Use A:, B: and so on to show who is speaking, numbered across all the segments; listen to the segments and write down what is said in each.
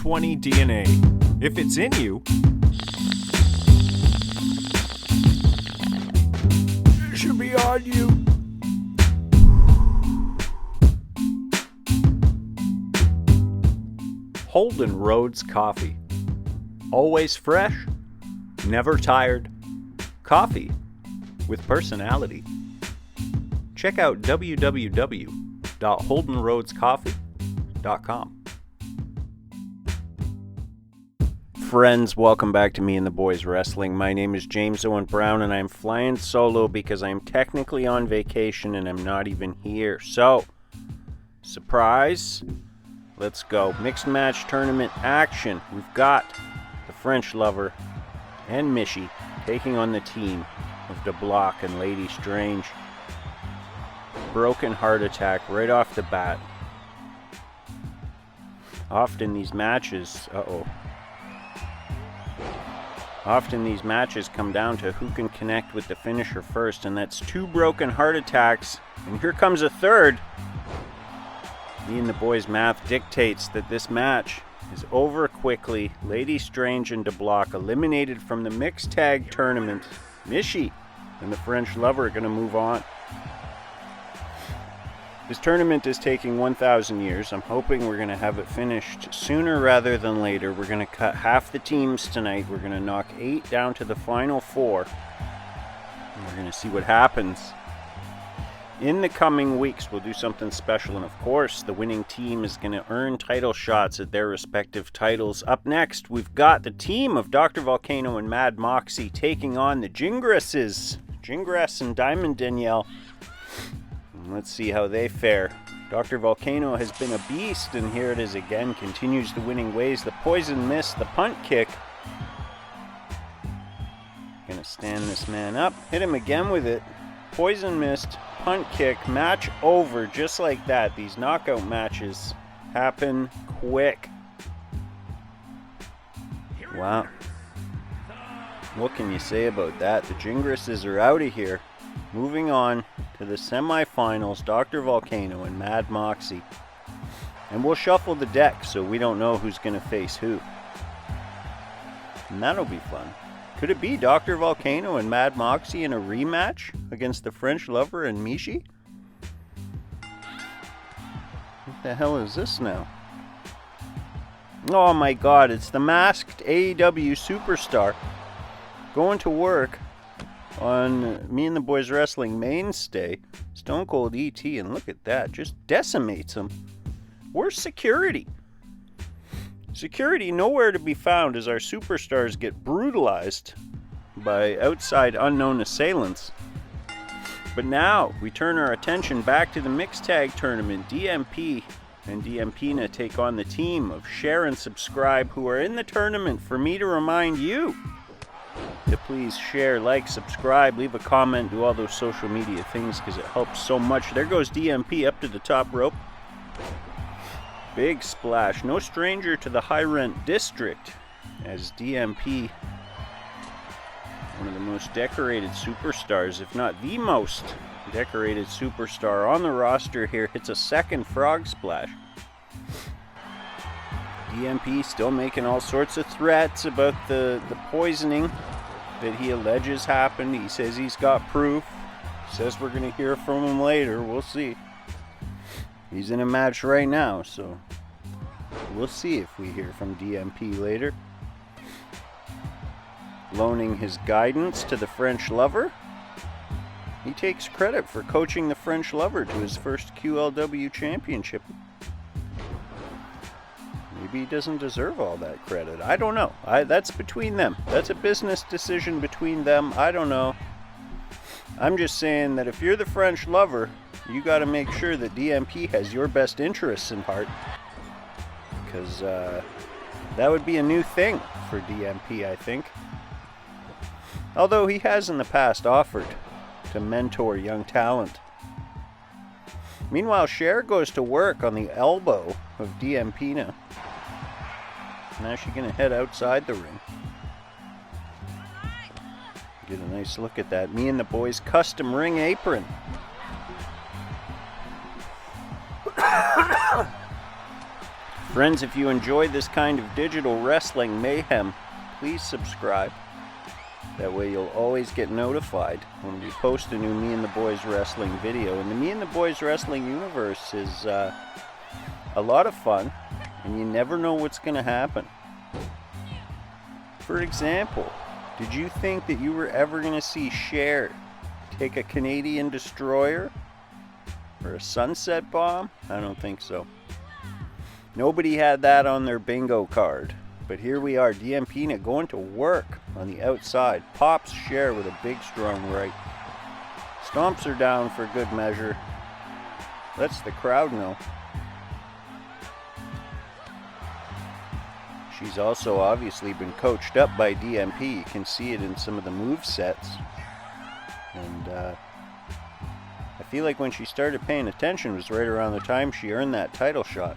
A: 20 DNA. If it's in you, it should be on you. Holden Roads Coffee. Always fresh, never tired. Coffee with personality. Check out www.holdenroadscoffee.com. Friends, welcome back to Me and the Boys Wrestling. My name is James Owen Brown, and I'm flying solo because I'm technically on vacation and I'm not even here. So, surprise, let's go. Mixed match tournament action. We've got the French Lover and Mishi taking on the team of DeBlock and Lady Strange. Broken heart attack right off the bat. Often these matches come down to who can connect with the finisher first, and that's two broken heart attacks, and here comes a third. Me and the Boys math dictates that this match is over quickly. Lady Strange and DeBlock eliminated from the mixed tag tournament. Mishi and the French Lover are going to move on. This tournament is taking 1,000 years. I'm hoping we're going to have it finished sooner rather than later. We're going to cut half the teams tonight. We're going to knock 8 down to the final 4. And we're going to see what happens. In the coming weeks, we'll do something special. And of course, the winning team is going to earn title shots at their respective titles. Up next, we've got the team of Dr. Volcano and Mad Moxie taking on the Gingresses. Gingress and Diamond Danielle. Let's see how they fare. Dr. Volcano has been a beast, and here it is again. Continues the winning ways. The poison mist, the punt kick. Gonna stand this man up. Hit him again with it. Poison mist, punt kick, match over just like that. These knockout matches happen quick. Wow. What can you say about that? The Gingresses are out of here. Moving on to the semifinals, Dr. Volcano and Mad Moxie. And we'll shuffle the deck so we don't know who's going to face who. And that'll be fun. Could it be Dr. Volcano and Mad Moxie in a rematch against the French Lover and Mishi? What the hell is this now? Oh my god, it's the masked AEW superstar going to work on Me and the Boys Wrestling mainstay, Stone Cold ET, and look at that, just decimates him. Where's security? Security nowhere to be found as our superstars get brutalized by outside unknown assailants. But now we turn our attention back to the mixed tag tournament. DMP and DMPina take on the team of Share and Subscribe, who are in the tournament. For me to remind you to please share, like, subscribe, leave a comment, do all those social media things because it helps so much. There goes DMP up to the top rope. Big splash. No stranger to the high rent district, as DMP, one of the most decorated superstars, if not the most decorated superstar on the roster here, hits a second frog splash. DMP still making all sorts of threats about the poisoning that he alleges happened. He says he's got proof. Says we're going to hear from him later. We'll see. He's in a match right now, so we'll see if we hear from DMP later. Loaning his guidance to the French Lover. He takes credit for coaching the French Lover to his first QLW championship. Maybe he doesn't deserve all that credit. I don't know. That's between them. That's a business decision between them. I don't know. I'm just saying that if you're the French Lover, you got to make sure that DMP has your best interests in heart. Because that would be a new thing for DMP, I think. Although he has in the past offered to mentor young talent. Meanwhile, Cher goes to work on the elbow of DMPina. Now she's going to head outside the ring. Get a nice look at that. Me and the Boys custom ring apron. Friends, if you enjoy this kind of digital wrestling mayhem, please subscribe. That way you'll always get notified when we post a new Me and the Boys Wrestling video. And the Me and the Boys Wrestling universe is a lot of fun, and you never know what's going to happen. For example, did you think that you were ever going to see Cher take a Canadian destroyer or a sunset bomb? I don't think so. Nobody had that on their bingo card. But here we are, DMP going to work on the outside. Pops Cher with a big strong right. Stomps her down for good measure. Lets the crowd know. She's also obviously been coached up by DMP. You can see it in some of the move sets. And I feel like when she started paying attention was right around the time she earned that title shot.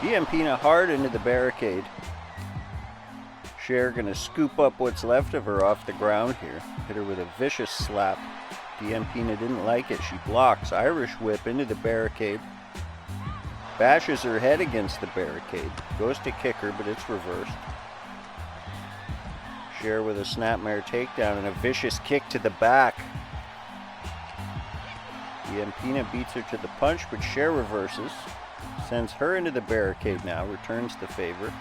A: DMP hard into the barricade. Cher gonna scoop up what's left of her off the ground here. Hit her with a vicious slap. DMP didn't like it. She blocks. Irish whip into the barricade. Bashes her head against the barricade. Goes to kick her, but it's reversed. Cher with a snapmare takedown and a vicious kick to the back. DMP beats her to the punch, but Cher reverses. Sends her into the barricade now, returns the favor.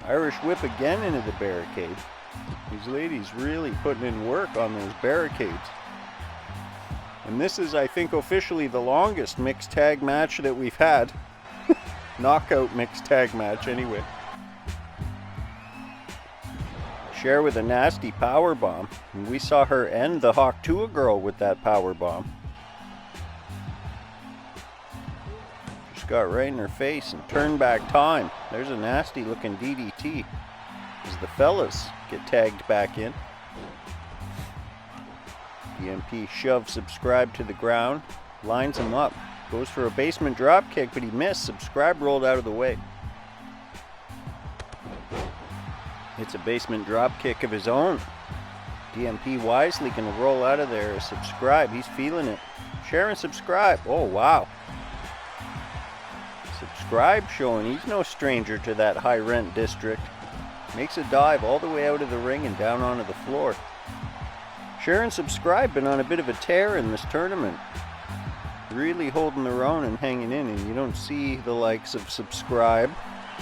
A: Irish whip again into the barricade. These ladies really putting in work on those barricades. And this is, I think, officially the longest mixed tag match that we've had. Knockout mixed tag match, anyway. Cher with a nasty power bomb. And we saw her end the Hawk Tuah girl with that power bomb. Got right in her face and turn back time. There's a nasty looking DDT as the fellas get tagged back in. DMP shoves Subscribe to the ground, lines him up, goes for a basement drop kick, but he missed. Subscribe rolled out of the way. It's a basement drop kick of his own. DMP wisely gonna roll out of there. Subscribe, he's feeling it. Share and Subscribe. Oh wow. Subscribe showing he's no stranger to that high rent district. Makes a dive all the way out of the ring and down onto the floor. Share and Subscribe been on a bit of a tear in this tournament. Really holding their own and hanging in, and you don't see the likes of Subscribe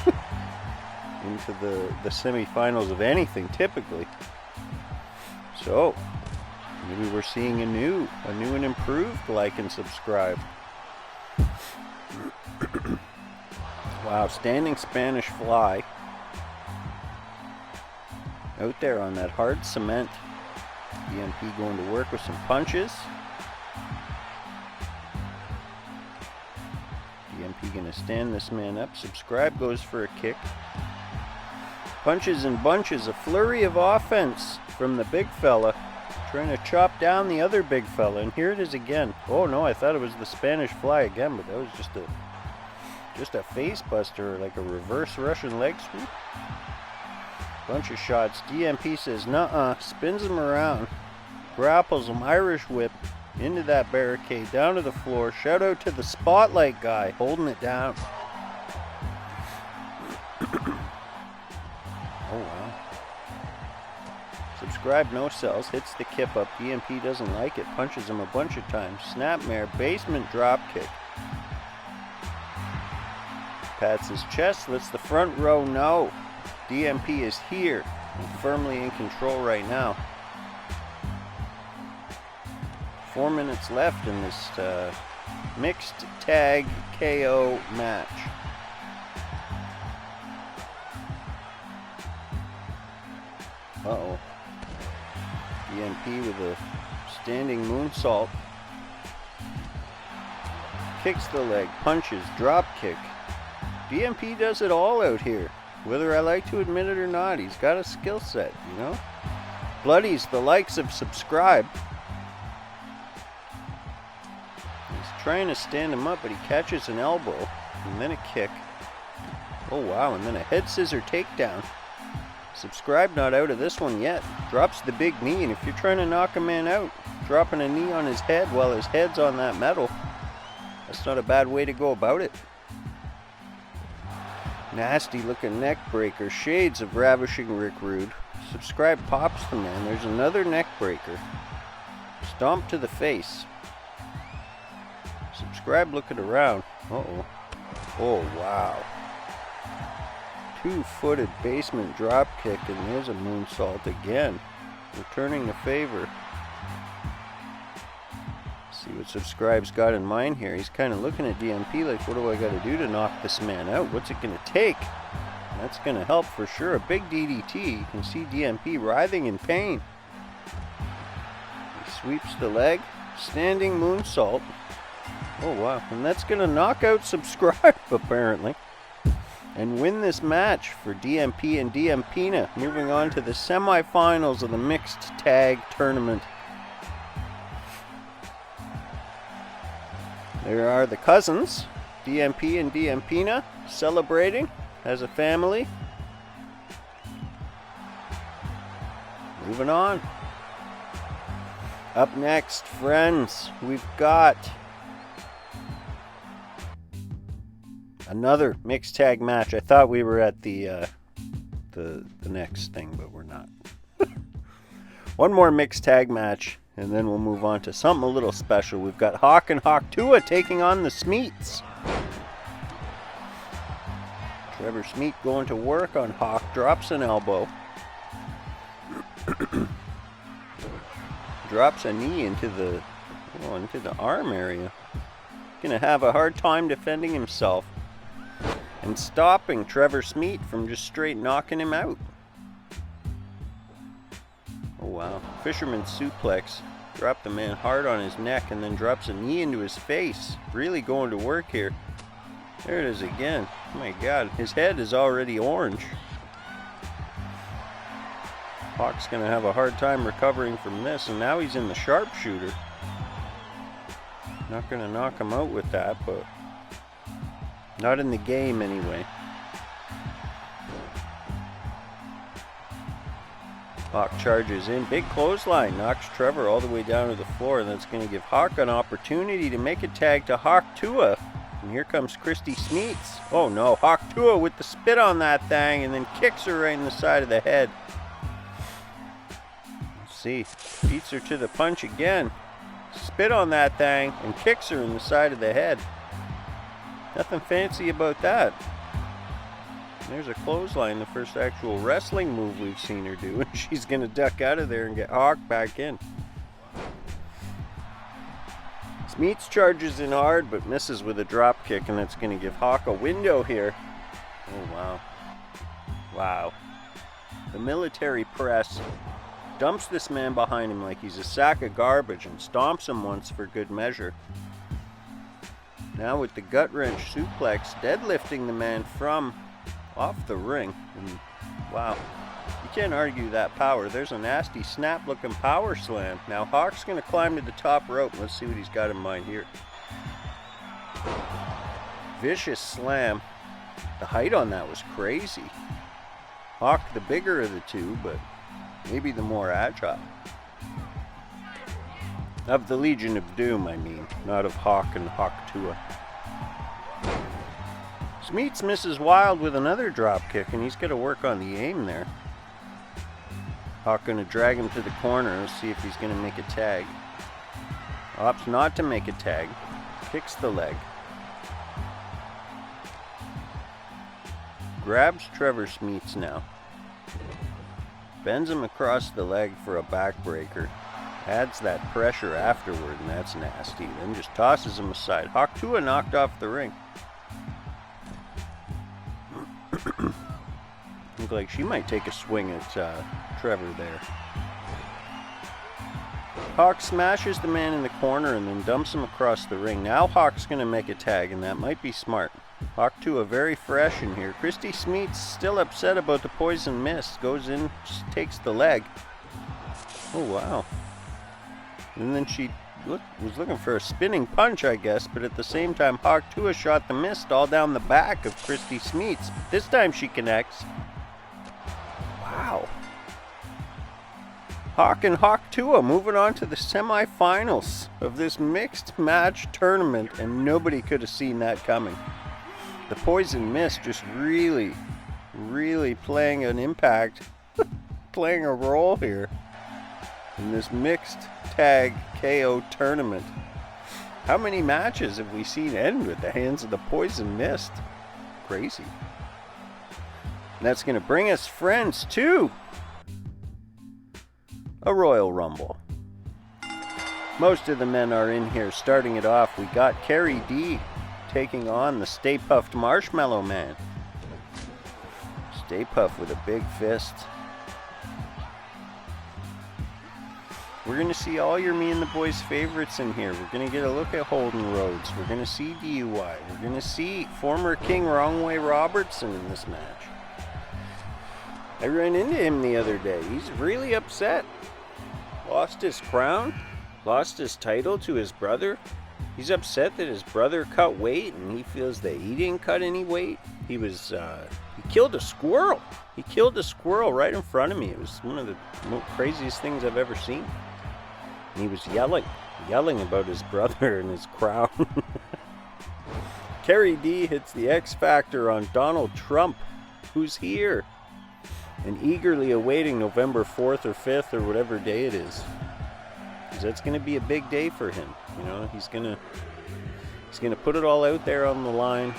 A: into the semifinals of anything typically. So maybe we're seeing a new and improved Like and Subscribe. Wow, standing Spanish fly. Out there on that hard cement. DMP going to work with some punches. DMP going to stand this man up. Subscribe goes for a kick. Punches and bunches. A flurry of offense from the big fella. Trying to chop down the other big fella. And here it is again. Oh no, I thought it was the Spanish fly again, but that was just a face buster, like a reverse Russian leg sweep. Bunch of shots. DMP says nuh-uh, spins him around, grapples him, Irish whip into that barricade, down to the floor. Shout out to the Spotlight guy holding it down. Oh wow. Subscribe no sells, hits the kip up. DMP doesn't like it, punches him a bunch of times. Snapmare, basement drop kick. Pats his chest, lets the front row know DMP is here and firmly in control right now. 4 minutes left in this mixed tag KO match. Uh-oh. DMP with a standing moonsault. Kicks the leg, punches, drop kick. DMP does it all out here. Whether I like to admit it or not, he's got a skill set, you know? Bloodies the likes of Subscribe. He's trying to stand him up, but he catches an elbow, and then a kick. Oh wow, and then a head scissor takedown. Subscribe not out of this one yet. Drops the big knee, and if you're trying to knock a man out, dropping a knee on his head while his head's on that metal, That's not a bad way to go about it. Nasty looking neck breaker. Shades of Ravishing Rick Rude. Subscribe pops the man. There's another neck breaker. Stomp to the face. Subscribe looking around. Uh-oh. Oh, wow. Two-footed basement drop kick, and there's a moonsault again. Returning the favor. See what Subscribe's got in mind here. He's kind of looking at DMP like, what do I got to do to knock this man out? What's it going to take? That's going to help for sure. A big DDT. You can see DMP writhing in pain. He sweeps the leg. Standing moonsault. Oh, wow. And that's going to knock out Subscribe, apparently. And win this match for DMP and DMPina. Moving on to the semifinals of the mixed tag tournament. There are the cousins, DMP and DMPina, celebrating as a family. Moving on. Up next, friends, we've got another mixed tag match. I thought we were at the next thing, but we're not. One more mixed tag match, and then we'll move on to something a little special. We've got Hawk and Hawk Tua taking on the Smeets. Trevor Smeet going to work on Hawk, drops an elbow. Drops a knee into the arm area. Gonna have a hard time defending himself and stopping Trevor Smeet from just straight knocking him out. Oh wow. Fisherman suplex. Dropped the man hard on his neck and then drops a knee into his face. Really going to work here. There it is again. Oh my god. His head is already orange. Hawk's going to have a hard time recovering from this, and now he's in the sharpshooter. Not going to knock him out with that, but not in the game anyway. Hawk charges in. Big clothesline. Knocks Trevor all the way down to the floor, and that's going to give Hawk an opportunity to make a tag to Hawk Tua. And here comes Christy Smeets. Oh no, Hawk Tua with the spit on that thing, and then kicks her right in the side of the head. See, beats her to the punch again. Spit on that thing and kicks her in the side of the head. Nothing fancy about that. There's a clothesline, the first actual wrestling move we've seen her do, and she's gonna duck out of there and get Hawk back in. Smeets charges in hard but misses with a drop kick, and that's gonna give Hawk a window here. Oh wow. Wow. The military press dumps this man behind him like he's a sack of garbage and stomps him once for good measure. Now with the gut wrench suplex, deadlifting the man from off the ring. And wow, you can't argue that power. There's a nasty snap looking power slam. Now Hawk's going to climb to the top rope. Let's see what he's got in mind here. Vicious slam. The height on that was crazy. Hawk the bigger of the two, but maybe the more agile. Of the Legion of Doom, I mean. Not of Hawk and Hawk Tua. Smeets misses wild with another drop kick, and he's got to work on the aim there. Hawk going to drag him to the corner. Let's see if he's going to make a tag. Opts not to make a tag. Kicks the leg. Grabs Trevor Smeets now. Bends him across the leg for a backbreaker. Adds that pressure afterward, and that's nasty. Then just tosses him aside. Hawk Tua knocked off the ring. Look like she might take a swing at Trevor there. Hawk smashes the man in the corner and then dumps him across the ring. Now Hawk's going to make a tag, and that might be smart. Hawk Tua very fresh in here. Christy Smeets still upset about the poison mist. Goes in, takes the leg. Oh, wow. And then she was looking for a spinning punch, I guess, but at the same time, Hawk Tua shot the mist all down the back of Christy Smeets. This time she connects. Wow. Hawk and Hawk Tua moving on to the semifinals of this mixed match tournament, and nobody could have seen that coming. The Poison Mist just really playing an impact, playing a role here in this mixed tag KO tournament. How many matches have we seen end with the hands of the Poison Mist? Crazy. And that's going to bring us, friends, to a Royal Rumble. Most of the men are in here. Starting it off, we got Kerry D taking on the Stay Puft Marshmallow Man. Stay Puft with a big fist. We're going to see all your Me and the Boys favorites in here. We're going to get a look at Holden Rhodes. We're going to see DUI. We're going to see former King Wrong Way Robertson in this match. I ran into him the other day. He's really upset. Lost his crown. Lost his title to his brother. He's upset that his brother cut weight and he feels that he didn't cut any weight. He killed a squirrel. He killed a squirrel right in front of me. It was one of the craziest things I've ever seen. And he was yelling about his brother and his crown. Kerry D hits the X Factor on Donald Trump, who's here and eagerly awaiting November 4th or 5th or whatever day it is. Because that's going to be a big day for him. You know, he's going to put it all out there on the line.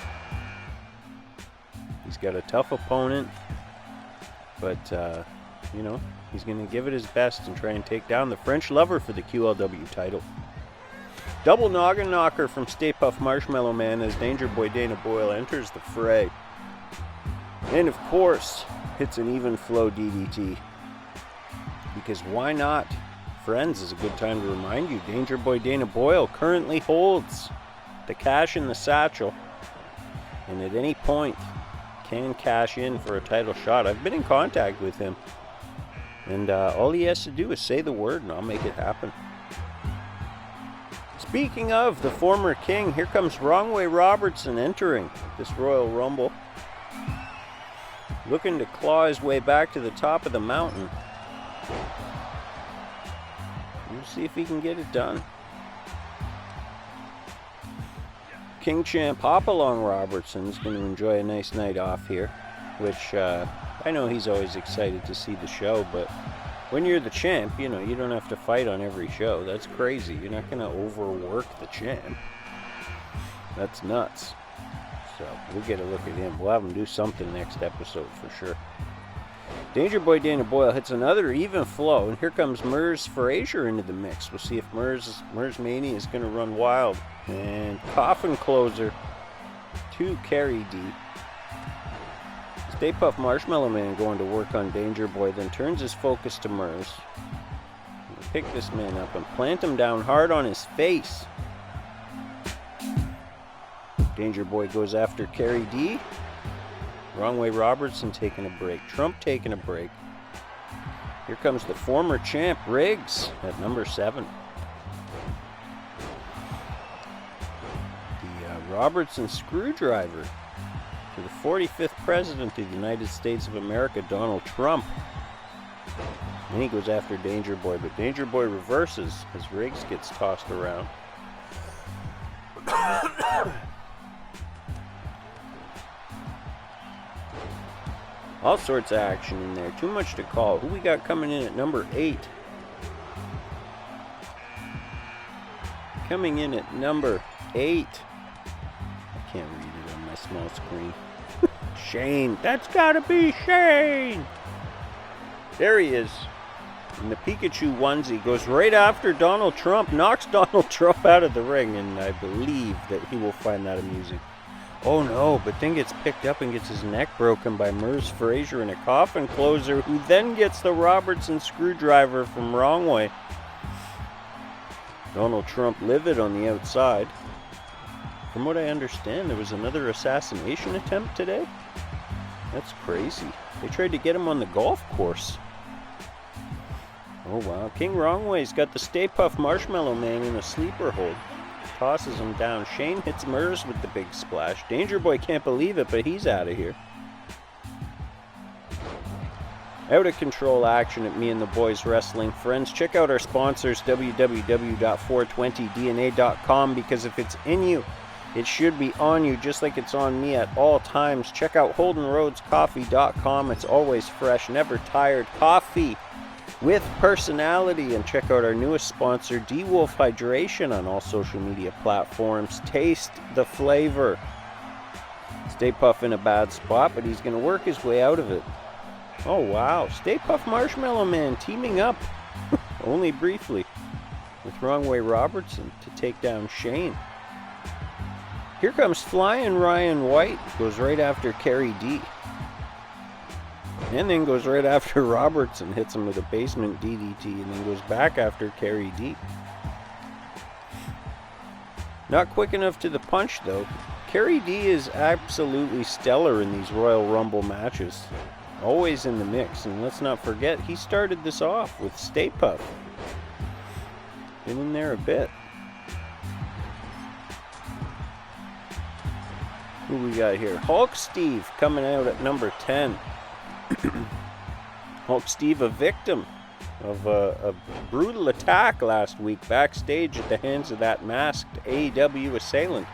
A: He's got a tough opponent, but you know, he's going to give it his best and try and take down the French lover for the QLW title. Double noggin knocker from Stay Puft Marshmallow Man as Danger Boy Dana Boyle enters the fray. And of course, hits an even flow DDT. Because why not? Friends, is a good time to remind you, Danger Boy Dana Boyle currently holds the cash in the satchel. And at any point, can cash in for a title shot. I've been in contact with him. And all he has to do is say the word and I'll make it happen. Speaking of the former king, here comes Wrong Way Robertson entering this Royal Rumble. Looking to claw his way back to the top of the mountain. We'll see if he can get it done. King Champ Hopalong Robertson is going to enjoy a nice night off here, which I know he's always excited to see the show, but when you're the champ, you know, you don't have to fight on every show. That's crazy. You're not going to overwork the champ. That's nuts. So we'll get a look at him. We'll have him do something next episode for sure. Danger Boy Dana Boyle hits another even flow, and here comes Mers Frazier into the mix. We'll see if Mers Mania is going to run wild. And Coffin Closer to Kerry D. Stay Puft Marshmallow Man going to work on Danger Boy, then turns his focus to Mers. Pick this man up and plant him down hard on his face. Danger Boy goes after Kerry D. Wrong Way Robertson taking a break. Trump taking a break. Here comes the former champ, Riggs, at number 7. The Robertson Screwdriver to the 45th President of the United States of America, Donald Trump. And he goes after Danger Boy, but Danger Boy reverses as Riggs gets tossed around. All sorts of action in there. Too much to call. Who we got coming in at number 8? Coming in at number 8. I can't read it on my small screen. Shane. That's gotta be Shane. There he is. And the Pikachu onesie goes right after Donald Trump. Knocks Donald Trump out of the ring. And I believe that he will find that amusing. Oh no, but then gets picked up and gets his neck broken by Mers Frazier in a Coffin Closer, who then gets the Robertson Screwdriver from Wrong Way. Donald Trump livid on the outside. From what I understand, there was another assassination attempt today. That's crazy. They tried to get him on the golf course. Oh wow, King Wrong Way's got the Stay Puft Marshmallow Man in a sleeper hold. Tosses him down. Shane hits Mers with the big splash. Danger Boy can't believe it, but he's out of here. Out of control action at Me and the Boys Wrestling. Friends, check out our sponsors, www.420dna.com, because if it's in you, it should be on you, just like it's on me at all times. Check out HoldenRoadsCoffee.com. It's always fresh, never tired coffee with personality. And check out our newest sponsor, D-Wolf Hydration, on all social media platforms. Taste the flavor. Stay Puff in a bad spot, but he's going to work his way out of it. Oh, wow. Stay Puff Marshmallow Man teaming up, only briefly, with Wrong Way Robertson to take down Shane. Here comes Flying Ryan White. Goes right after Kerry D. And then goes right after Robertson. Hits him with a basement DDT. And then goes back after Kerry D. Not quick enough to the punch, though. Kerry D is absolutely stellar in these Royal Rumble matches. Always in the mix. And let's not forget, he started this off with Stay Puff. Been in there a bit. Who we got here? Hulk Steve coming out at number 10. Hulk Steve, a victim of a brutal attack last week backstage at the hands of that masked AEW assailant.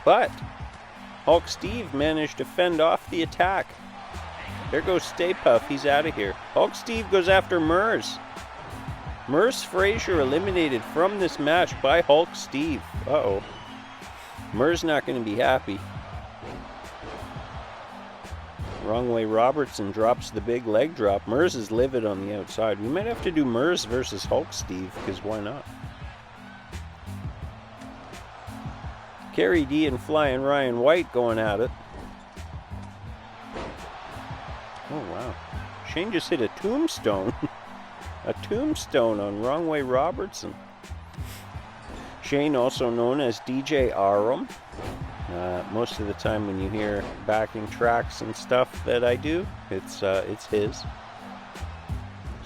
A: But Hulk Steve managed to fend off the attack. There goes Stay Puff. He's out of here. Hulk Steve goes after Mers. Mers Frazier eliminated from this match by Hulk Steve. Uh-oh. Mers not going to be happy. Wrong Way Robertson drops the big leg drop. Mers is livid on the outside. We might have to do Mers versus Hulk Steve, because why not? Kerry D and Flying Ryan White going at it. Oh, wow. Shane just hit a tombstone. A tombstone on Wrong Way Robertson. Shane, also known as DJ Arum. Most of the time when you hear backing tracks and stuff that I do, it's his.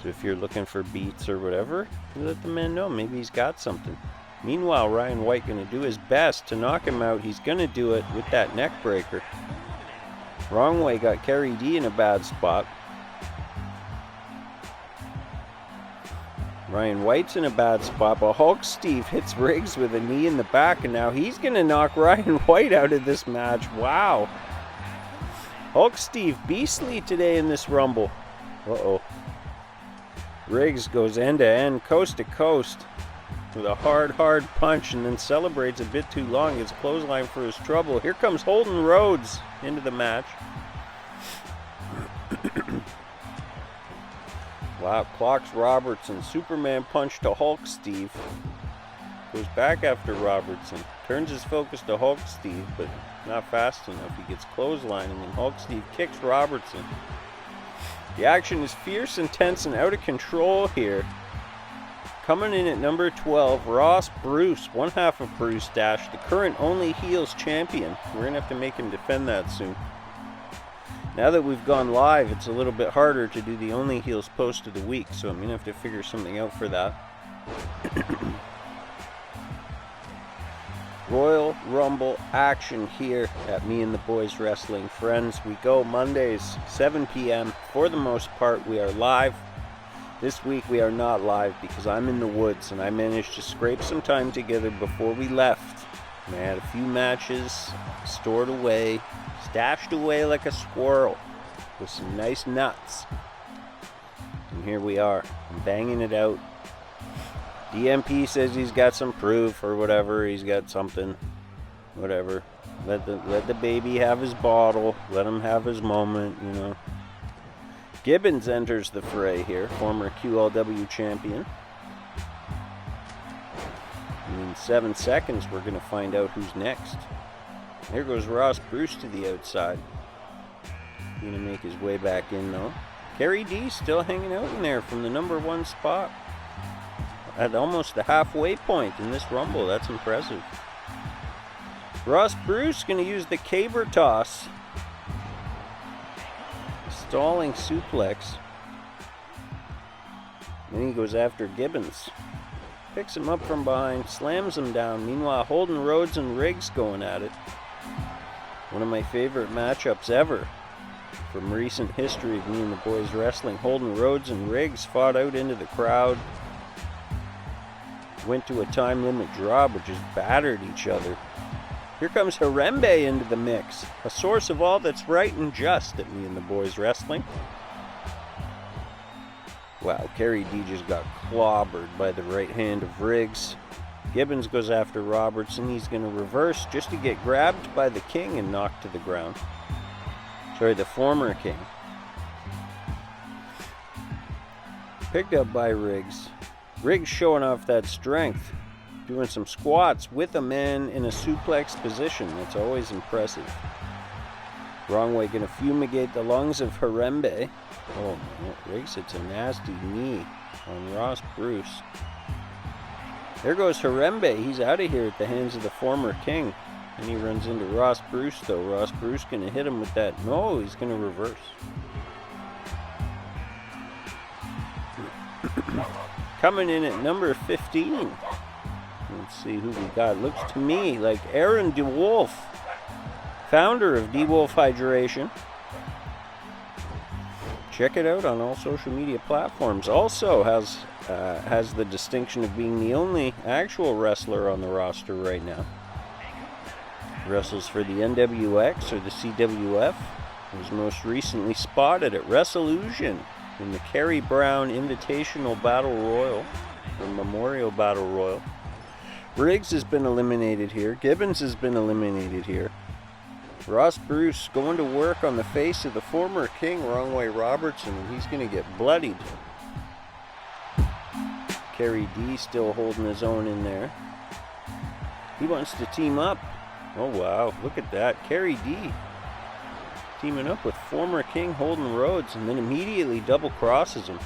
A: So if you're looking for beats or whatever, let the man know. Maybe he's got something. Meanwhile, Ryan White going to do his best to knock him out. He's going to do it with that neck breaker. Wrong Way got Kerry D in a bad spot. Ryan White's in a bad spot, but Hulk Steve hits Riggs with a knee in the back, and now he's going to knock Ryan White out of this match. Wow. Hulk Steve beastly today in this Rumble. Uh-oh. Riggs goes end-to-end, coast-to-coast with a hard punch, and then celebrates a bit too long. His clothesline for his trouble. Here comes Holden Rhodes into the match. Wow, clocks Robertson. Superman punch to Hulk Steve. Goes back after Robertson. Turns his focus to Hulk Steve, but not fast enough. He gets clothesline, and then Hulk Steve kicks Robertson. The action is fierce, intense, and out of control here. Coming in at number 12, Ross Bruce, one half of Bruce Dash, the current only heels champion. We're going to have to make him defend that soon. Now that we've gone live, it's a little bit harder to do the only heels post of the week, so I'm going to have to figure something out for that. Royal Rumble action here at Me and the Boys Wrestling. Friends, we go Mondays, 7 p.m. For the most part, we are live. This week we are not live because I'm in the woods, and I managed to scrape some time together before we left. And I had a few matches stored away, stashed away like a squirrel with some nice nuts. And here we are. I'm banging it out. DMP says he's got some proof or whatever. He's got something. Whatever. Let the baby have his bottle. Let him have his moment, you know. Gibbons enters the fray here. Former QLW champion. In 7 seconds, we're going to find out who's next. There goes Ross Bruce to the outside. Going to make his way back in, though. Kerry D still hanging out in there from the number 1 spot. At almost the halfway point in this Rumble. That's impressive. Ross Bruce going to use the caber toss. Stalling suplex. Then he goes after Gibbons. Picks him up from behind, slams him down. Meanwhile, Holden Rhodes and Riggs going at it. One of my favorite matchups ever from recent history of Me and the Boys Wrestling. Holden, Rhodes, and Riggs fought out into the crowd. Went to a time limit draw, but just battered each other. Here comes Harambe into the mix, a source of all that's right and just at Me and the Boys Wrestling. Wow, Kerry D just got clobbered by the right hand of Riggs. Gibbons goes after Robertson. He's going to reverse just to get grabbed by the King and knocked to the ground. Sorry, the former King. Picked up by Riggs. Riggs showing off that strength. Doing some squats with a man in a suplex position. That's always impressive. Wrong way, going to fumigate the lungs of Harambe. Oh, man. Riggs hits a nasty knee on Ross Bruce. There goes Harambe. He's out of here at the hands of the former King. And he runs into Ross Bruce, though. Ross Bruce going to hit him with that. No, he's going to reverse. Coming in at number 15. Let's see who we got. Looks to me like Aaron DeWolf, founder of DeWolf Hydration. Check it out on all social media platforms. Also has the distinction of being the only actual wrestler on the roster right now. Wrestles for the NWX or the CWF. Was most recently spotted at WrestleLusion in the Kerry Brown Invitational Battle Royal, the Memorial Battle Royal. Riggs has been eliminated here. Gibbons has been eliminated here. Ross Bruce going to work on the face of the former King, Wrong Way Robertson, and he's going to get bloodied. Kerry D still holding his own in there. He wants to team up. Oh wow, look at that. Kerry D teaming up with former King Holden Rhodes, and then immediately double crosses him.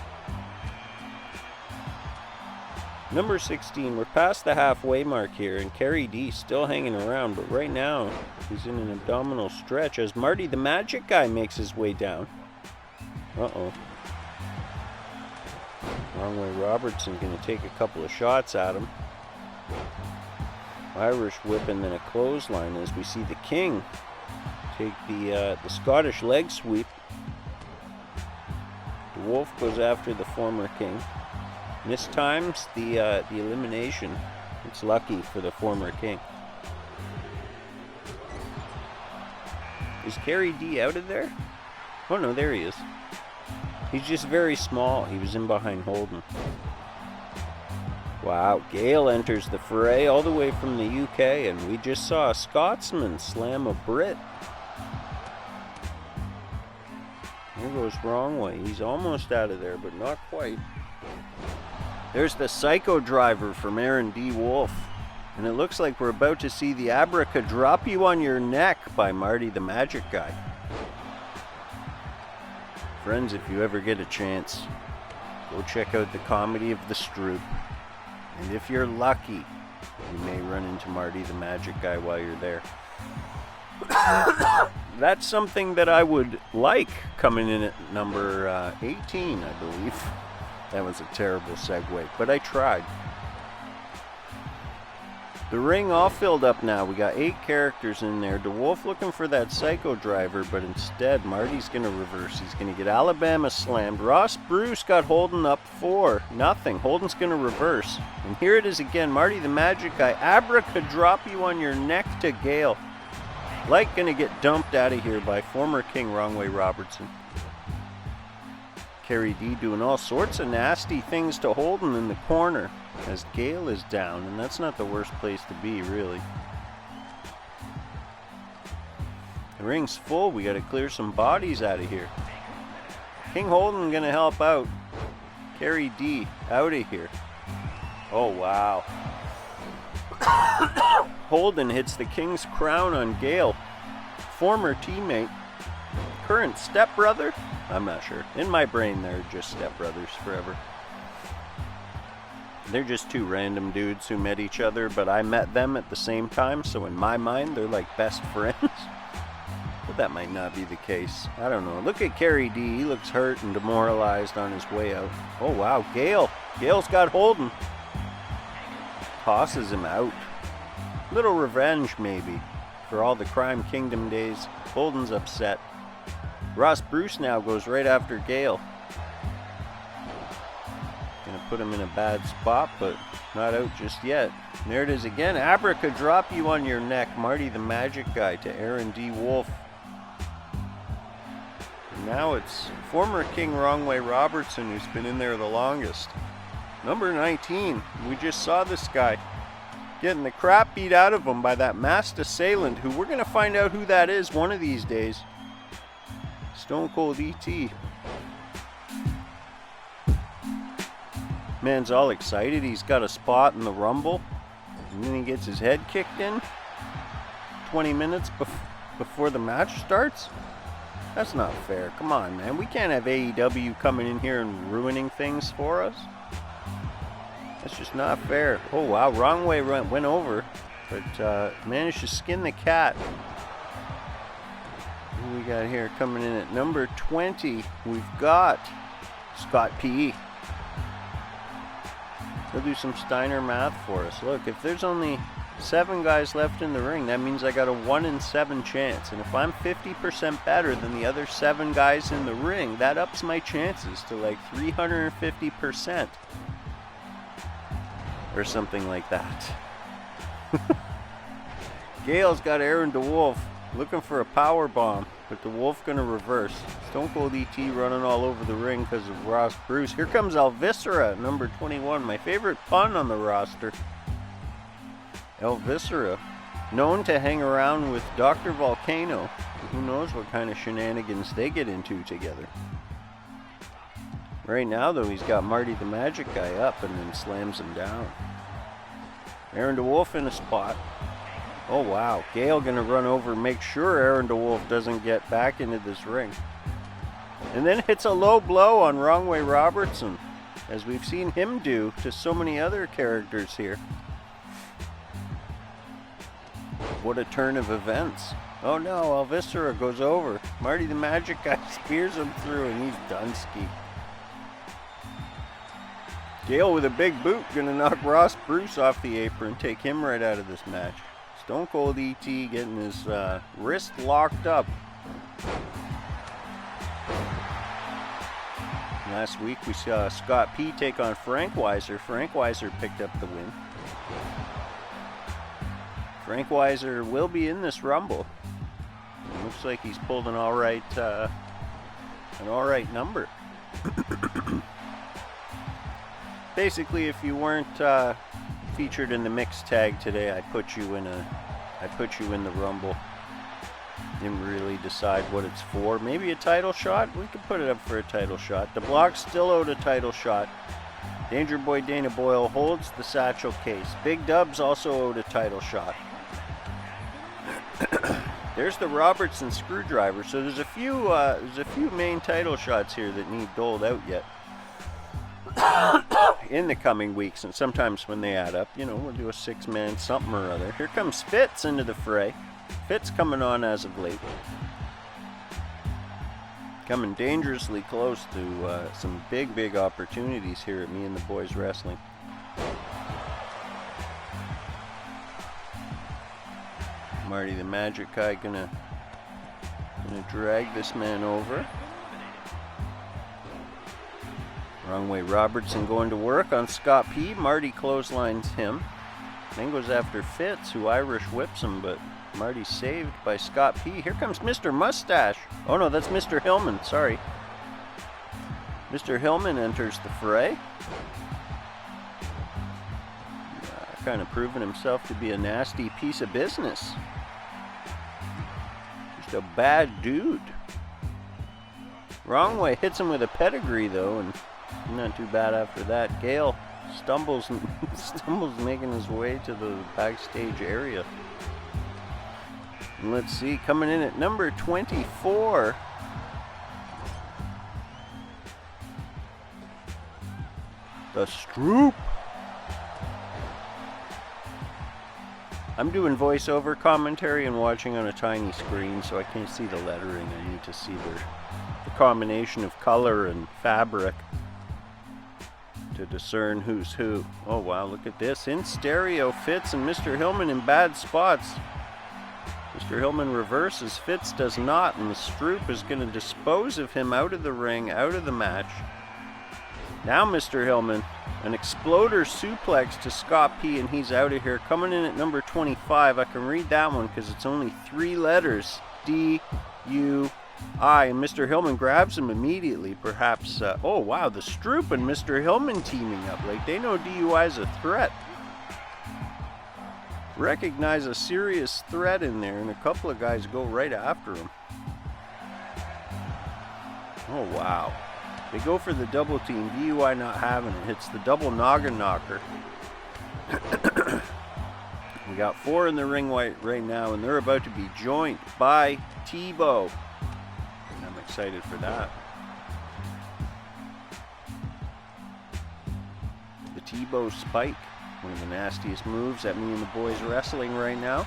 A: Number 16, we're past the halfway mark here, and Kerry D still hanging around, but right now he's in an abdominal stretch as Marty the Magic Guy makes his way down. Uh-oh. Wrong Way Robertson going to take a couple of shots at him. Irish whip and then a clothesline as we see the King take the Scottish leg sweep. The Wolf goes after the former King. Mistimes the elimination. It's lucky for the former King. Is Kerry D out of there? Oh no, there he is. He's just very small. He was in behind Holden. Wow, Gale enters the fray all the way from the UK, and we just saw a Scotsman slam a Brit. There goes Wrong Way. He's almost out of there, but not quite. There's the Psycho Driver from Aaron D. Wolf. And it looks like we're about to see the Abraca Drop You on Your Neck by Marty the Magic Guy. Friends, if you ever get a chance, go check out the Comedy of the Stroop. And if you're lucky, you may run into Marty the Magic Guy while you're there. That's something that I would like coming in at number 18, I believe. That was a terrible segue, but I tried. The ring all filled up now. We got 8 characters in there. DeWolf looking for that Psycho Driver, but instead Marty's going to reverse. He's going to get Alabama slammed. Ross Bruce got Holden up 4-0. Holden's going to reverse. And here it is again. Marty the Magic Guy. Abraca Drop You on Your Neck to Gale. Like going to get dumped out of here by former King Wrong Way Robertson. Kerry D doing all sorts of nasty things to Holden in the corner as Gale is down, and that's not the worst place to be, really. The ring's full. We got to clear some bodies out of here. King Holden gonna help out. Kerry D out of here. Oh wow. Holden hits the King's crown on Gale. Former teammate, current stepbrother. I'm not sure. In my brain, they're just stepbrothers forever. They're just 2 random dudes who met each other, but I met them at the same time, so in my mind, they're like best friends. But that might not be the case. I don't know. Look at Kerry D. He looks hurt and demoralized on his way out. Oh, wow. Gale. Gale's got Holden. Tosses him out. Little revenge, maybe, for all the Crime Kingdom days. Holden's upset. Ross Bruce now goes right after Gale. Gonna put him in a bad spot, but not out just yet. And there it is again. Abraca drop you on your neck. Marty the Magic Guy to Aaron D. Wolf. And now it's former King Wrongway Robertson who's been in there the longest. Number 19. We just saw this guy getting the crap beat out of him by that masked assailant, who we're going to find out who that is one of these days. Stone Cold E.T. Man's all excited. He's got a spot in the Rumble. And then he gets his head kicked in 20 minutes before the match starts. That's not fair. Come on, man. We can't have AEW coming in here and ruining things for us. That's just not fair. Oh, wow. Wrong way went over. But managed to skin the cat. Who we got here coming in at number 20? We've got Scott P. He'll do some Steiner math for us. Look, if there's only 7 guys left in the ring, that means I got a 1 in 7 chance. And if I'm 50% better than the other 7 guys in the ring, that ups my chances to like 350%. Or something like that. Gale's got Aaron DeWolf looking for a power bomb, but DeWolf gonna reverse. Stone Cold E.T. running all over the ring because of Ross Bruce. Here comes El Viscera, number 21, my favorite pun on the roster. El Viscera, known to hang around with Dr. Volcano. Who knows what kind of shenanigans they get into together. Right now, though, he's got Marty the Magic Guy up and then slams him down. Aaron DeWolf in a spot. Oh, wow. Gale going to run over and make sure Aaron DeWolf doesn't get back into this ring. And then hits a low blow on Wrongway Robertson, as we've seen him do to so many other characters here. What a turn of events. Oh, no. El Viscera goes over. Marty the Magic Guy spears him through, and he's done ski. Gale with a big boot, gonna knock Ross Bruce off the apron, take him right out of this match. Stone Cold E.T. getting his wrist locked up. Last week we saw Scott P. take on Frank Weiser. Frank Weiser picked up the win. Frank Weiser will be in this Rumble. It looks like he's pulled an all right number. Basically, if you weren't featured in the mixed tag today, I put you in the Rumble. Didn't really decide what it's for. Maybe a title shot? We could put it up for a title shot. The Block still owed a title shot. Danger Boy Dana Boyle holds the satchel case. Big Dubs also owed a title shot. There's the Robertson screwdriver. So there's a few main title shots here that need doled out yet. In the coming weeks, and sometimes when they add up, we'll do a 6-man something or other. Here comes Fitz into the fray. Fitz coming on as of late. Coming dangerously close to some big opportunities here at Me and the Boys Wrestling. Marty the Magic Guy gonna drag this man over. Wrongway Robertson going to work on Scott P. Marty clotheslines him. Then goes after Fitz, who Irish whips him, but Marty's saved by Scott P. Here comes Mr. Mustache. Oh no, that's Mr. Hillman, sorry. Mr. Hillman enters the fray. Kind of proven himself to be a nasty piece of business. Just a bad dude. Wrongway hits him with a pedigree though, and not too bad after that. Gale stumbles making his way to the backstage area. And let's see, coming in at number 24. The Stroop. I'm doing voiceover commentary and watching on a tiny screen, so I can't see the lettering. I need to see the combination of color and fabric to discern who's who. Oh wow, look at this. In stereo, Fitz and Mr. Hillman in bad spots. Just Mr. Hillman reverses, Fitz does not, and the Stroop is going to dispose of him out of the ring, out of the match. Now Mr. Hillman, an exploder suplex to Scott P, and he's out of here. Coming in at number 25, I can read that one because it's only 3 letters, D-U-I, and Mr. Hillman grabs him immediately, perhaps, oh wow, the Stroop and Mr. Hillman teaming up, like they know DUI is a threat. Recognize a serious threat in there, and a couple of guys go right after him. Oh wow. They go for the double team. DUI not having it. Hits the double noggin knocker. We got 4 in the ring right now, and they're about to be joined by Tebow. I'm excited for that. The Tebow spike. One of the nastiest moves that me and the boys wrestling right now.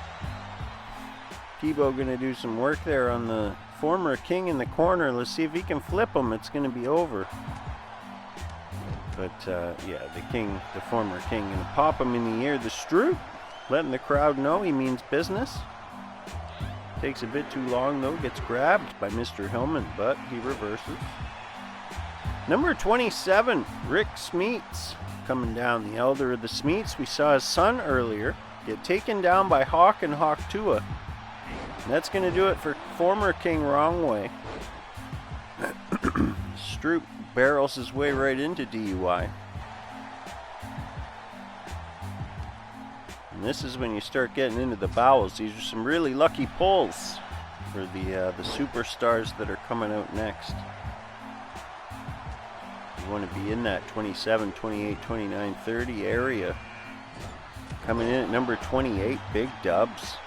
A: Tebow gonna do some work there on the former king in the corner. Let's see if he can flip him. It's gonna be over. But yeah, the former king, gonna pop him in the ear. The Stroop, letting the crowd know he means business. Takes a bit too long though. Gets grabbed by Mr. Hillman, but he reverses. Number 27, Rick Smeets. Coming down, the elder of the Smeets. We saw his son earlier get taken down by Hawk and Hawk Tua. And that's going to do it for former King Wrong Way. Stroop barrels his way right into DUI. And this is when you start getting into the bowels. These are some really lucky pulls for the superstars that are coming out next. You want to be in that 27, 28, 29, 30 area. Coming in at number 28, Big Dubs.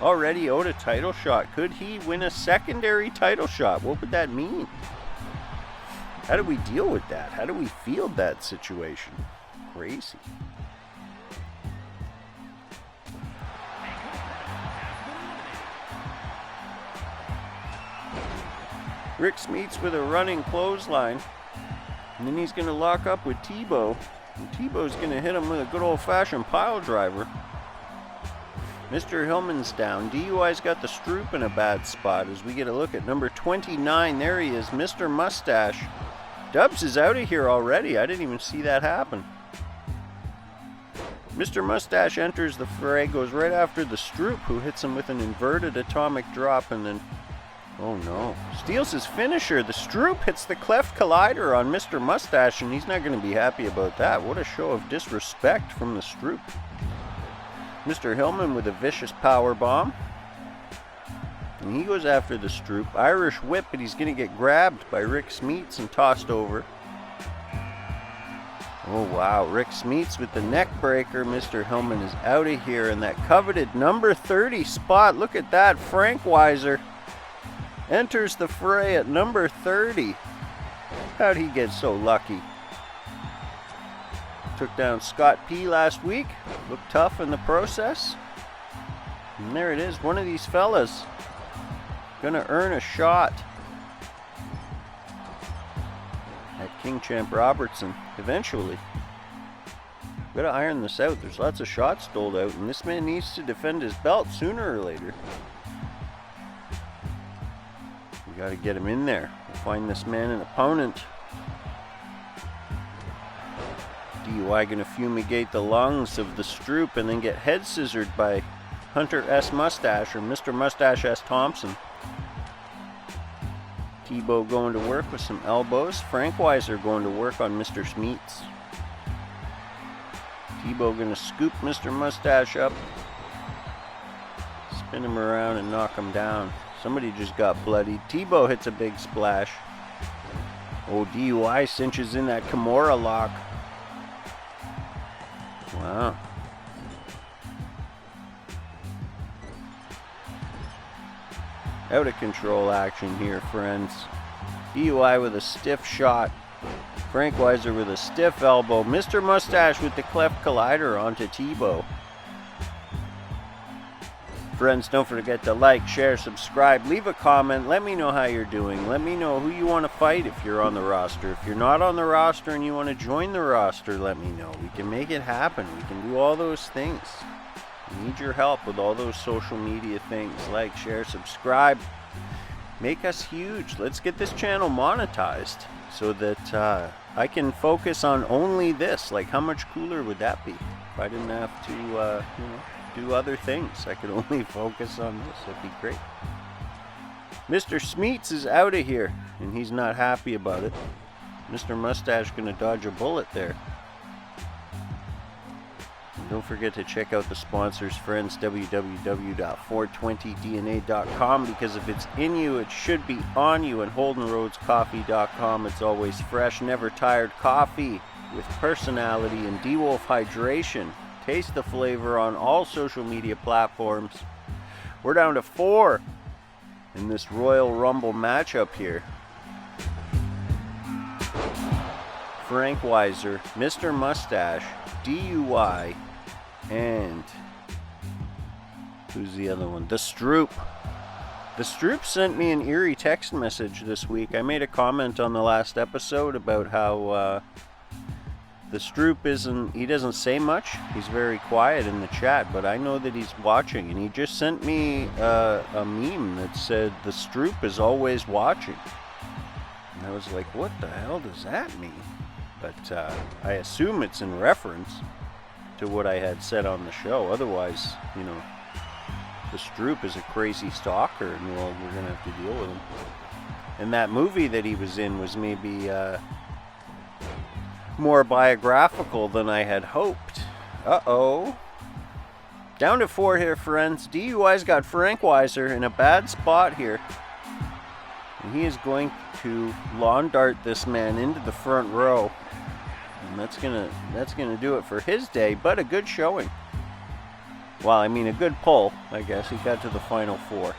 A: Already owed a title shot. Could he win a secondary title shot? What would that mean? How do we deal with that? How do we field that situation? Crazy. Rick Smeets with a running clothesline. And then he's going to lock up with Tebow. And Tebow's going to hit him with a good old-fashioned pile driver. Mr. Hillman's down. DUI's got the Stroop in a bad spot as we get a look at number 29. There he is, Mr. Mustache. Dubs is out of here already. I didn't even see that happen. Mr. Mustache enters the fray, goes right after the Stroop, who hits him with an inverted atomic drop, and then, oh no, steals his finisher. The Stroop hits the cleft collider on Mr. Mustache, and he's not going to be happy about that. What a show of disrespect from the Stroop. Mr. Hillman with a vicious power bomb. And he goes after the Stroop. Irish whip, but he's going to get grabbed by Rick Smeets and tossed over. Oh wow, Rick Smeets with the neck breaker. Mr. Hillman is out of here in that coveted number 30 spot. Look at that. Frank Weiser enters the fray at number 30. How'd he get so lucky? Took down Scott P last week. Looked tough in the process. And there it is. One of these fellas gonna earn a shot at King Champ Robertson eventually. Gotta iron this out. There's lots of shots doled out, and this man needs to defend his belt sooner or later. We gotta get him in there. We'll find this man an opponent. DUI gonna fumigate the lungs of the Stroop and then get head scissored by Hunter S. Mustache or Mr. Mustache S. Thompson. Tebow going to work with some elbows. Frank Weiser going to work on Mr. Smeets. Tebow gonna scoop Mr. Mustache up, spin him around and knock him down. Somebody just got bloodied. Tebow hits a big splash. Oh, DUI cinches in that Kimura lock. Wow. Out of control action here, friends. DUI with a stiff shot. Frank Weiser with a stiff elbow. Mr. Mustache with the cleft collider onto Tebow. Friends, don't forget to like, share, subscribe, leave a comment. Let me know how you're doing. Let me know who you want to fight if you're on the roster. If you're not on the roster and you want to join the roster, let me know. We can make it happen. We can do all those things. I need your help with all those social media things. Like, share, subscribe. Make us huge. Let's get this channel monetized so that I can focus on only this. Like, how much cooler would that be if I didn't have to, do other things? I could only focus on this. That'd be great. Mr. Smeets is out of here, and he's not happy about it. Mr. Mustache gonna dodge a bullet there. And don't forget to check out the sponsors, friends, www.420dna.com, because if it's in you, it should be on you, and HoldenRoadsCoffee.com. It's always fresh, never tired coffee with personality and DeWolf hydration. Taste the flavor on all social media platforms. We're down to 4 in this Royal Rumble matchup here. Frank Weiser, Mr. Mustache, DUI, and who's the other one? The Stroop. The Stroop sent me an eerie text message this week. I made a comment on the last episode about how the Stroop he doesn't say much. He's very quiet in the chat, but I know that he's watching, and he just sent me a meme that said the Stroop is always watching. And I was like, what the hell does that mean? But I assume it's in reference to what I had said on the show. Otherwise, the Stroop is a crazy stalker, and we're going to have to deal with him. And that movie that he was in was maybe more biographical than I had hoped. Uh-oh. Down to 4 here, friends. DUI's got Frank Weiser in a bad spot here. And he is going to lawn dart this man into the front row. And that's gonna do it for his day, but a good showing. Well, I mean a good pull, I guess. He got to the final 4.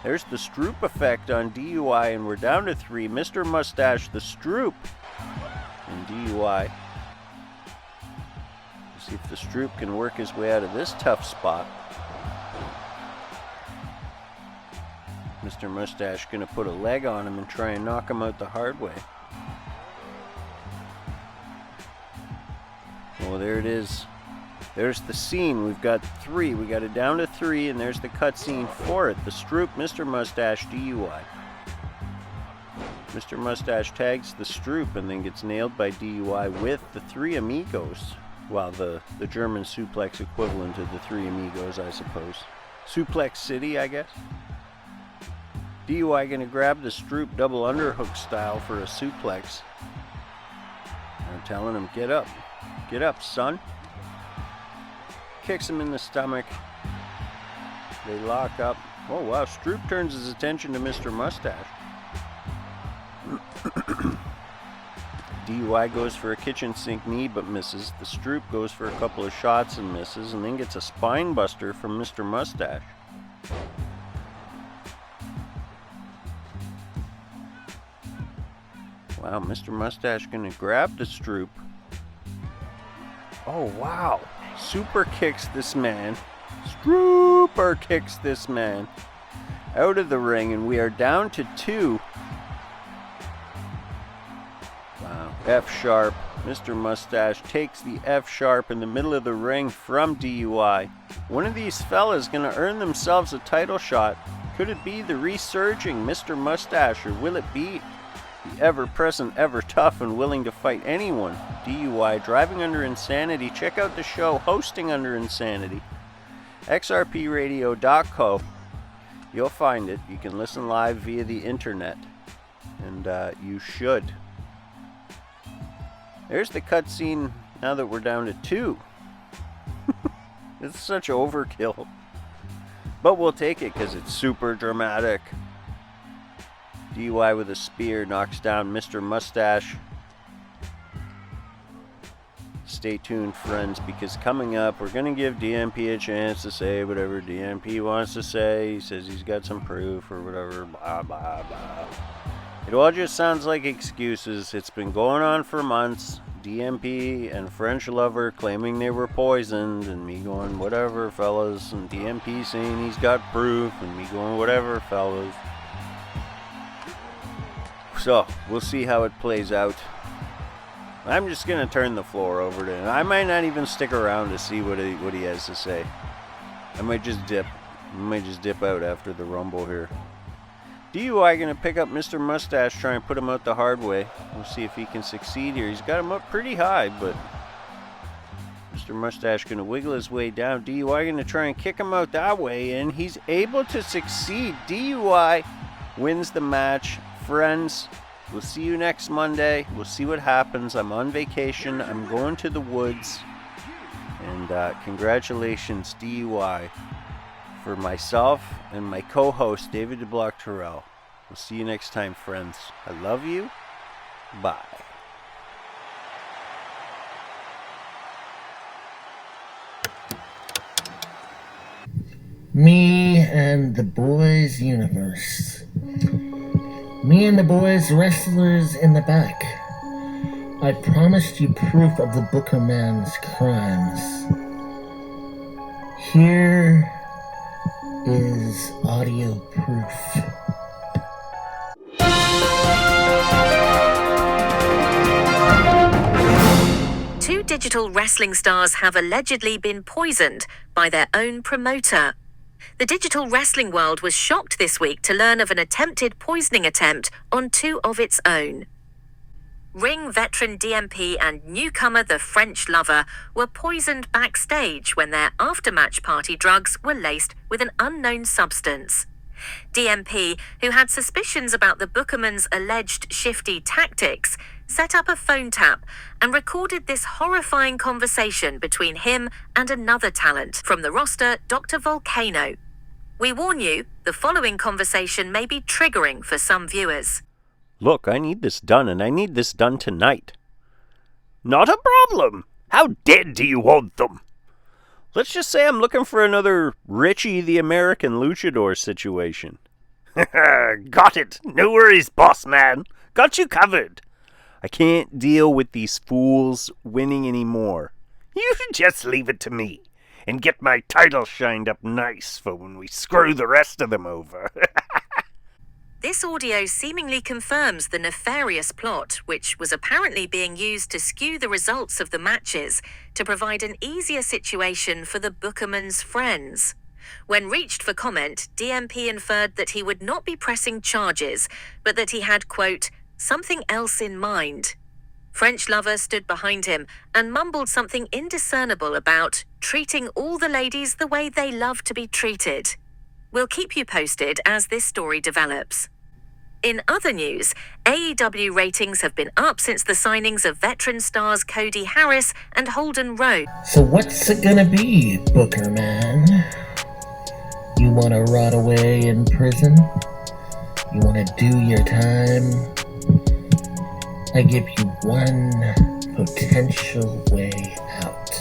A: There's the Stroop effect on DUI, and we're down to 3. Mr. Mustache, the Stroop, and DUI. Let's see if the Stroop can work his way out of this tough spot. Mr. Mustache gonna put a leg on him and try and knock him out the hard way. Well, there it is. There's the scene. We've got 3. We got it down to 3, and there's the cutscene for it. The Stroop, Mr. Mustache, DUI. Mr. Mustache tags the Stroop and then gets nailed by DUI with the 3 amigos. Well, the German suplex equivalent of the 3 amigos, I suppose. Suplex City, I guess. DUI gonna grab the Stroop double underhook style for a suplex. I'm telling him, get up. Get up, son. Kicks him in the stomach. They lock up. Oh, wow. Stroop turns his attention to Mr. Mustache. DUI goes for a kitchen sink knee but misses. The Stroop goes for a couple of shots and misses, and then gets a spine buster from Mr. Mustache. Wow, Mr. Mustache gonna grab the Stroop. Oh, wow. Super kicks this man. Strooper kicks this man out of the ring, and we are down to 2. Wow. F sharp. Mr. Mustache takes the F sharp in the middle of the ring from DUI. One of these fellas gonna earn themselves a title shot. Could it be the resurging Mr. Mustache, or will it be the ever-present, ever-tough, and willing to fight anyone? DUI, driving under insanity. Check out the show, Hosting Under Insanity. xrpradio.co. You'll find it. You can listen live via the internet. And you should. There's the cutscene now that we're down to 2. It's such overkill. But we'll take it because it's super dramatic. DUI with a spear knocks down Mr. Mustache. Stay tuned, friends, because coming up, we're going to give DMP a chance to say whatever DMP wants to say. He says he's got some proof or whatever, blah, blah, blah. It all just sounds like excuses. It's been going on for months. DMP and French Lover claiming they were poisoned, and me going, whatever, fellas, and DMP saying he's got proof, and me going, whatever, fellas. So, we'll see how it plays out. I'm just going to turn the floor over to him. I might not even stick around to see what he has to say. I might just dip. I might just dip out after the Rumble here. DUI gonna pick up Mr. Mustache, try and put him out the hard way. We'll see if he can succeed here. He's got him up pretty high, but Mr. Mustache gonna wiggle his way down. DUI gonna try and kick him out that way, and he's able to succeed. DUI wins the match. Friends, we'll see you next Monday. We'll see what happens. I'm on vacation. I'm going to the woods. And congratulations, DUI, for myself and my co-host, David DeBlock Terrell. We'll see you next time, friends. I love you. Bye.
B: Me and the Boys Universe. Me and the Boys Wrestlers in the back. I promised you proof of the Booker Man's crimes. Here is audio proof.
C: Two digital wrestling stars have allegedly been poisoned by their own promoter. The digital wrestling world was shocked this week to learn of an attempted poisoning attempt on two of its own. Ring veteran DMP and newcomer The French Lover were poisoned backstage when their aftermatch party drugs were laced with an unknown substance. DMP, who had suspicions about the Bookerman's alleged shifty tactics, set up a phone tap and recorded this horrifying conversation between him and another talent from the roster, Dr. Volcano. We warn you, the following conversation may be triggering for some viewers.
A: Look, I need this done, and I need this done tonight. Not a problem. How dead do you want them? Let's just say I'm looking for another Richie the American luchador situation. Got it. No worries, boss man. Got you covered. I can't deal with these fools winning anymore. You just leave it to me and get my title shined up nice for when we screw the rest of them over.
C: This audio seemingly confirms the nefarious plot, which was apparently being used to skew the results of the matches to provide an easier situation for the Bookerman's friends. When reached for comment, DMP inferred that he would not be pressing charges, but that he had, quote, something else in mind. French Lover stood behind him and mumbled something indiscernible about treating all the ladies the way they love to be treated. We'll keep you posted as this story develops. In other news, AEW ratings have been up since the signings of veteran stars Cody Harris and Holden Rowe.
B: So what's it gonna be, Booker Man? You wanna rot away in prison? You wanna do your time? I give you one potential way out.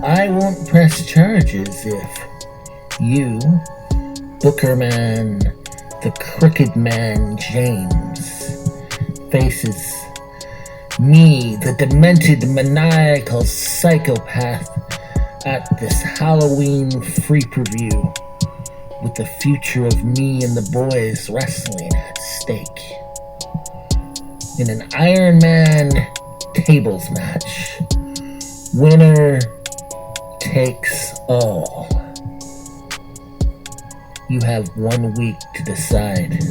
B: I won't press charges if you, Booker Man, the Crooked Man James, faces me, the demented, maniacal psychopath, at this Halloween free preview, with the future of me and the boys wrestling at stake. In an Iron Man tables match, winner takes all. You have 1 week to decide.